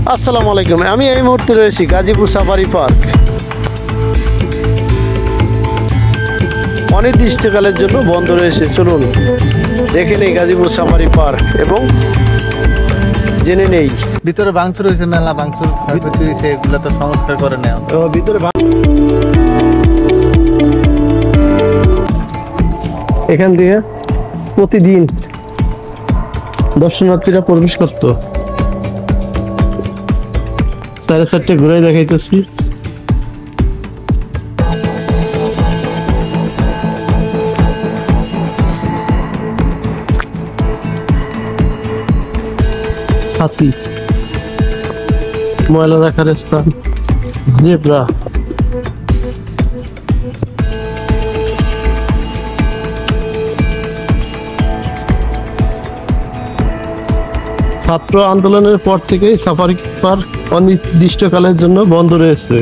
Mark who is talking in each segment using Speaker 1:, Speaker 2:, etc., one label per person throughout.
Speaker 1: আসসালামু আলাইকুম। আমি এই মুহূর্তে রয়েছি গাজীপুর সাফারি পার্ক। অনির্দিষ্টকালের জন্য বন্ধ রয়েছে। চলুন দেখে নেই গাজীপুর সাফারি পার্ক এবং জেনে নেই
Speaker 2: ভিতরে ভাঙচুর হয়েছে, মেলা ভাঙচুর ক্ষয়ক্ষতি হয়েছে, এগুলো তো সংস্কার করে নেওয়া।
Speaker 1: ভিতরে এখান দিয়ে প্রতিদিন দর্শনার্থীরা প্রবেশ করতো। 4:30 ঘুরে দেখাইতেছি। হাতি, ময়লা রাখার স্থান, জেব্রা, ছাত্র আন্দোলনের পর থেকেই সাফারি পার্ক অনির্দিষ্টকালের জন্য বন্ধ রয়েছে।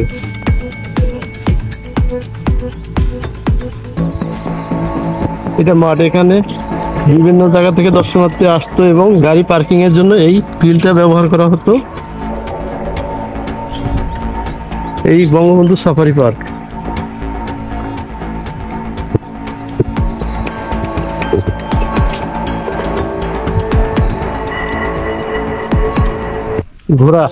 Speaker 1: এটা মাঠ, এখানে বিভিন্ন জায়গা থেকে দর্শনার্থী আসতো এবং গাড়ি পার্কিং এর জন্য এই ফিল্ডটা ব্যবহার করা হতো। এই বঙ্গবন্ধু সাফারি পার্ক। ঘোড়া,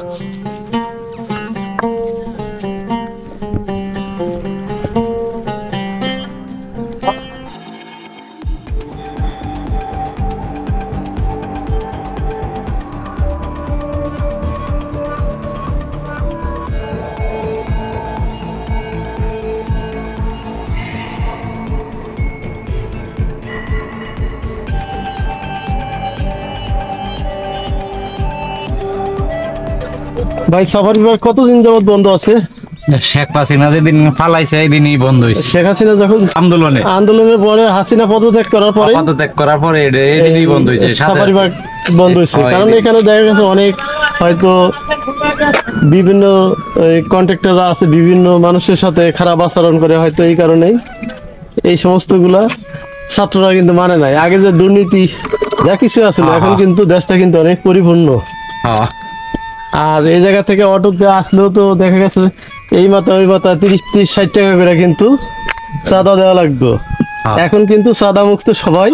Speaker 1: ভাই সাফারি পার্ক কতদিন যাবত বন্ধ আছে?
Speaker 2: শেখ হাসিনা যেদিন ফালাইছে এই দিনই বন্ধ হয়েছে।
Speaker 1: শেখ হাসিনা যখন আন্দোলনের পরে হাসিনা পদত্যাগ করার পরে
Speaker 2: এই দিনই বন্ধ হয়েছে,
Speaker 1: সাফারি পার্ক বন্ধ হয়েছে। কারণ এখানে দেখা গেছে অনেক হয়তো বিভিন্ন কন্ট্রাক্টররা আছে, বিভিন্ন মানুষের সাথে খারাপ আচরণ করে, হয়তো এই কারণেই এই সমস্তগুলা ছাত্ররা কিন্তু মানে নাই। আগে যে দুর্নীতি যা কিছু আছিল, এখন কিন্তু দেশটা কিন্তু অনেক পরিপূর্ণ। আর এই জায়গা থেকে অটোতে আসলেও তো দেখা গেছে এই মাথা ওই মাথা 30-60 টাকা করে কিন্তু চাঁদা দেওয়া লাগতো। এখন কিন্তু চাঁদা মুক্ত, সবাই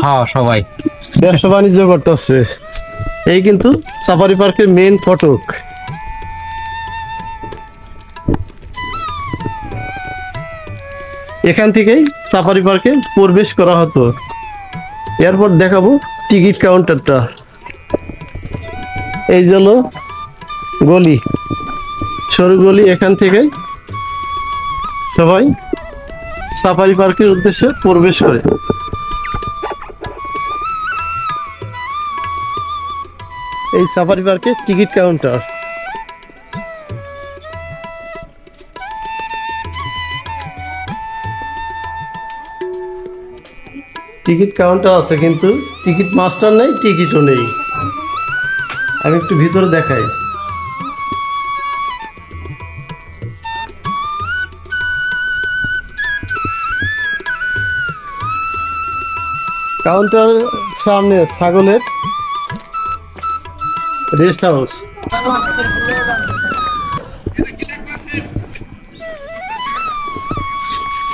Speaker 1: ব্যবসা বাণিজ্য করতেছে। এই কিন্তু সাফারি পার্কের মেইন ফটক। এখান থেকেই সাফারি পার্কে প্রবেশ করা হতো। এরপর দেখাবো টিকিট কাউন্টারটা। এই হলো গলি, সরু গলি। এখান থেকে সবাই সাফারি পার্কের উদ্দেশ্যে প্রবেশ করে। এই সাফারি পার্কের টিকিট কাউন্টার। টিকিট কাউন্টার আছে কিন্তু টিকিট মাস্টার নেই, টিকিটও নেই। আমি একটু ভিতরে দেখাই। কাউন্টার সামনে ছাগলের রেস্ট হাউস।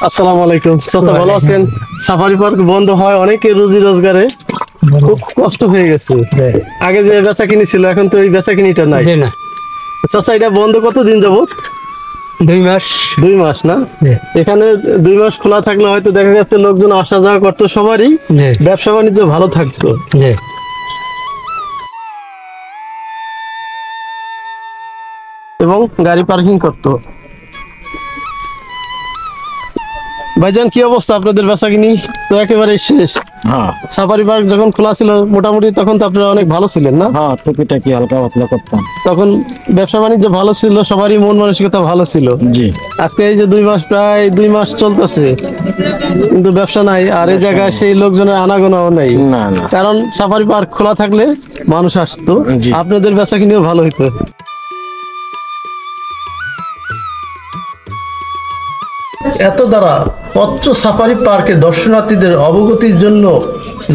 Speaker 1: আসসালামু আলাইকুম চাচা, ভালো আছেন? সাফারি পার্ক বন্ধ হয় অনেকের রুজি রোজগারে খুব কষ্ট হয়ে গেছে। আগে যে বেচা কিনি ছিল, এখন তো এই বেচা কিনিটা নাই। চাচা এটা বন্ধ কতদিন যাবত?
Speaker 3: 2
Speaker 1: মাস না? এখানে 2 মাস খোলা থাকলে হয়তো দেখা গেছে লোকজন আসা যাওয়া করতো, সবারই ব্যবসা বাণিজ্য ভালো থাকতো এবং গাড়ি পার্কিং করতো। ভাইজান কি অবস্থা আপনাদের বেচাকিনি? তো একেবারে শেষ। সাফারি পার্ক যখন খোলা ছিল মোটামুটি তখন তো আপনারা অনেক ভালো ছিলেন না?
Speaker 3: টুকিটাকি হালকা পাতলা করতাম।
Speaker 1: তখন ব্যবসা বাণিজ্য ভালো ছিল, সবারই মন মানসিকতা ভালো ছিল। আজকে এই যে 2 মাস, প্রায় 2 মাস চলতেছে কিন্তু ব্যবসা নাই। আর এই জায়গায় সেই লোকজনের আনাগোনাও নেই, কারণ সাফারি পার্ক খোলা থাকলে মানুষ আসতো, আপনাদের বেচাকিনিও ভালো হইতো। এত দ্বারা কচ্ছ সাফারি পার্কে দর্শনার্থীদের অবগতির জন্য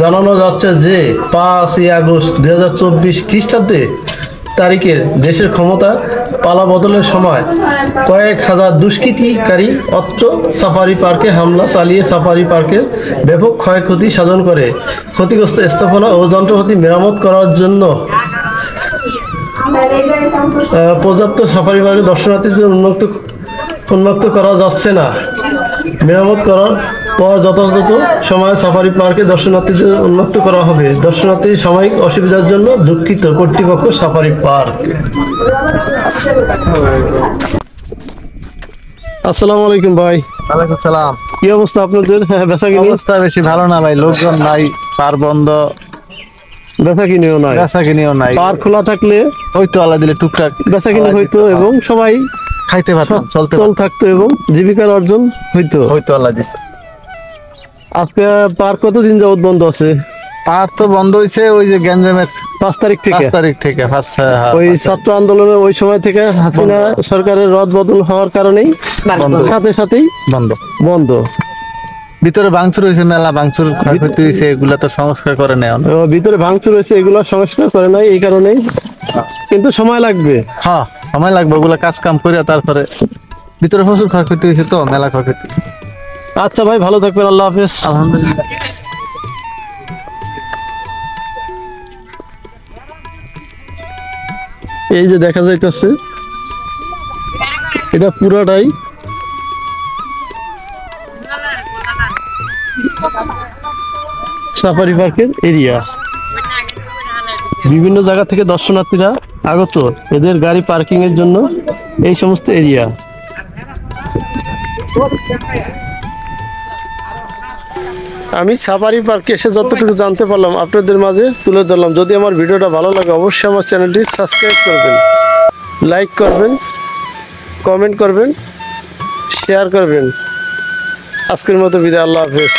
Speaker 1: জানানো যাচ্ছে যে 5ই আগস্ট 2024 খ্রিস্টাব্দে তারিখের দেশের ক্ষমতা পালা বদলের সময় কয়েক হাজার দুষ্কৃতিকারী অত্র সাফারি পার্কে হামলা চালিয়ে সাফারি পার্কের ব্যাপক ক্ষয়ক্ষতি সাধন করে ক্ষতিগ্রস্ত স্থাপনা ও যন্ত্রপাতি মেরামত করার জন্য পর্যাপ্ত সাফারি পার্কে দর্শনার্থীদের উন্মুক্ত করা যাচ্ছে না। মেরামত করার পর যথাযথ সময়ে সাফারি পার্কে দর্শনার্থীদের উন্মুক্ত করা হবে। দর্শনার্থীর সাময়িক অসুবিধার জন্য দুঃখিত কর্তৃপক্ষ সাফারি পার্ক। আসসালামু আলাইকুম ভাই।
Speaker 2: ওয়ালাইকুম সালাম।
Speaker 1: কি অবস্থা আপনাদের? বেচা কিনি?
Speaker 2: অবস্থা বেশি ভালো না ভাই, লোকজন নাই, পার বন্ধ,
Speaker 1: বেচা কিনিও নাই,
Speaker 2: বেচা কিনিও নাই।
Speaker 1: পার্ক খোলা থাকলে
Speaker 2: হয়তো আল্লাহ দিলে টুকটাক
Speaker 1: বেচা কিনি হইতো এবং সবাই
Speaker 2: খাইতে পারতাম, চলতে
Speaker 1: চল থাকতো এবং জীবিকার অর্জন হইতো।
Speaker 2: হয়তো আল্লাহ দিলে।
Speaker 1: আজকে পার্ক কতদিন যাবত বন্ধ আছে?
Speaker 2: পার তো বন্ধ হয়েছে ওই যে গ্যাঞ্জামের
Speaker 1: 5 তারিখ থেকে।
Speaker 2: 5 তারিখ থেকে
Speaker 1: ওই ছাত্র আন্দোলনের ওই সময় থেকে হাসিনা সরকারের রদ বদল হওয়ার কারণেই সাথে সাথেই
Speaker 2: বন্ধ।
Speaker 1: বন্ধ।
Speaker 2: ভিতরে ভাঙচুর হয়েছে, মেলা ভাঙচুর ক্ষয়ক্ষতি হয়েছে, এগুলা তো সংস্কার করে নেয়।
Speaker 1: ভিতরে ভাঙচুর হয়েছে, এগুলো সংস্কার করে নাই এই কারণেই, কিন্তু সময় লাগবে।
Speaker 2: হ্যাঁ সময় লাগবে, ওগুলা কাজ কাম করে তারপরে। ভিতরে প্রচুর ক্ষয়ক্ষতি হয়েছে, তো মেলা ক্ষয়ক্ষতি।
Speaker 1: আচ্ছা ভাই, ভালো থাকবেন, আল্লাহ হাফেজ।
Speaker 2: আলহামদুলিল্লাহ।
Speaker 1: এই যে দেখা যাইতেছে এটা পুরাটাই সাফারি পার্কের এরিয়া। বিভিন্ন জায়গা থেকে দর্শনার্থীরা আগত এদের গাড়ি পার্কিং এর জন্য এই সমস্ত এরিয়া। আমি সাফারি পার্কে এসে যতটুকু জানতে পারলাম আপনাদের মাঝে তুলে ধরলাম। যদি আমার ভিডিওটা ভালো লাগে অবশ্যই আমার চ্যানেলটি সাবস্ক্রাইব করবেন, লাইক করবেন, কমেন্ট করবেন, শেয়ার করবেন। আজকের মতো বিদায়, আল্লাহ হাফেজ।